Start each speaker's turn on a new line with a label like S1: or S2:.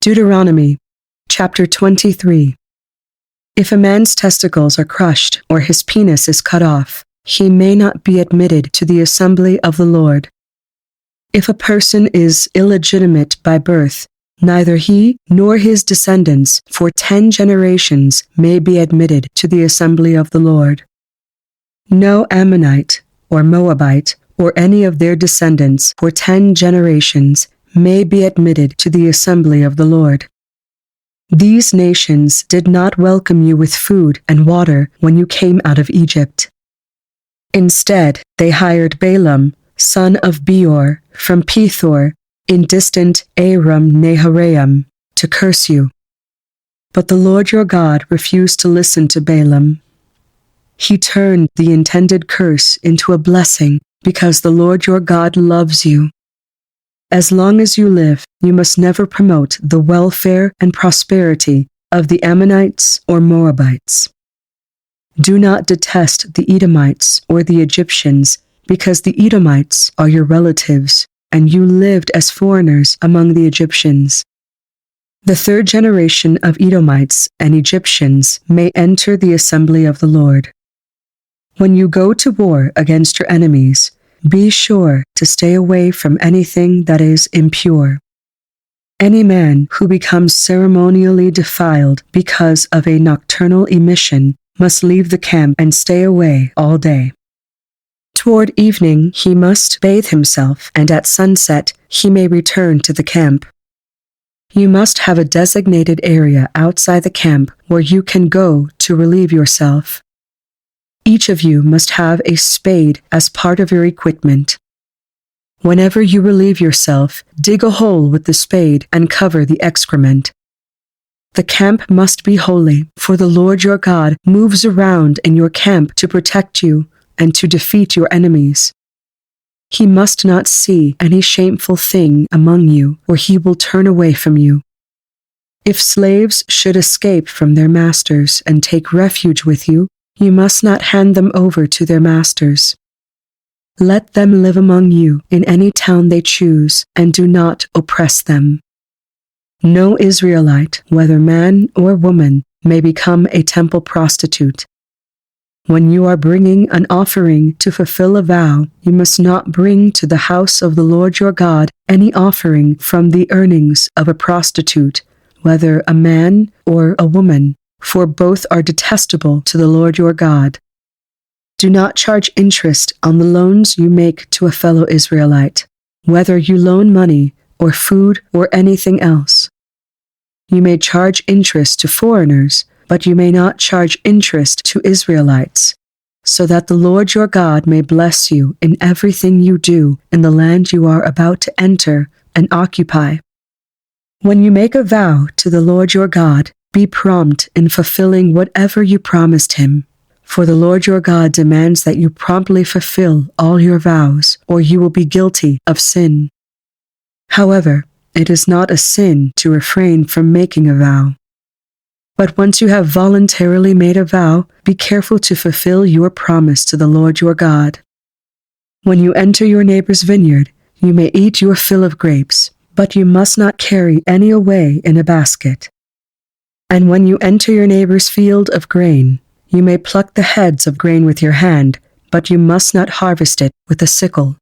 S1: Deuteronomy, chapter 23. If a man's testicles are crushed or his penis is cut off, he may not be admitted to the assembly of the Lord. If a person is illegitimate by birth, neither he nor his descendants for 10 generations may be admitted to the assembly of the Lord. No Ammonite or Moabite or any of their descendants for 10 generations may be admitted to the assembly of the Lord. These nations did not welcome you with food and water when you came out of Egypt. Instead, they hired Balaam, son of Beor, from Pethor, in distant Aram Naharaim, to curse you. But the Lord your God refused to listen to Balaam. He turned the intended curse into a blessing because the Lord your God loves you. As long as you live, you must never promote the welfare and prosperity of the Ammonites or Moabites. Do not detest the Edomites or the Egyptians, because the Edomites are your relatives, and you lived as foreigners among the Egyptians. The 3rd generation of Edomites and Egyptians may enter the assembly of the Lord. When you go to war against your enemies, be sure to stay away from anything that is impure. Any man who becomes ceremonially defiled because of a nocturnal emission must leave the camp and stay away all day. Toward evening he must bathe himself, and at sunset he may return to the camp. You must have a designated area outside the camp where you can go to relieve yourself. Each of you must have a spade as part of your equipment. Whenever you relieve yourself, dig a hole with the spade and cover the excrement. The camp must be holy, for the Lord your God moves around in your camp to protect you and to defeat your enemies. He must not see any shameful thing among you, or he will turn away from you. If slaves should escape from their masters and take refuge with you, you must not hand them over to their masters. Let them live among you in any town they choose, and do not oppress them. No Israelite, whether man or woman, may become a temple prostitute. When you are bringing an offering to fulfill a vow, you must not bring to the house of the Lord your God any offering from the earnings of a prostitute, whether a man or a woman, for both are detestable to the Lord your God. Do not charge interest on the loans you make to a fellow Israelite, whether you loan money or food or anything else. You may charge interest to foreigners, but you may not charge interest to Israelites, so that the Lord your God may bless you in everything you do in the land you are about to enter and occupy. When you make a vow to the Lord your God, be prompt in fulfilling whatever you promised him, for the Lord your God demands that you promptly fulfill all your vows, or you will be guilty of sin. However, it is not a sin to refrain from making a vow. But once you have voluntarily made a vow, be careful to fulfill your promise to the Lord your God. When you enter your neighbor's vineyard, you may eat your fill of grapes, but you must not carry any away in a basket. And when you enter your neighbor's field of grain, you may pluck the heads of grain with your hand, but you must not harvest it with a sickle.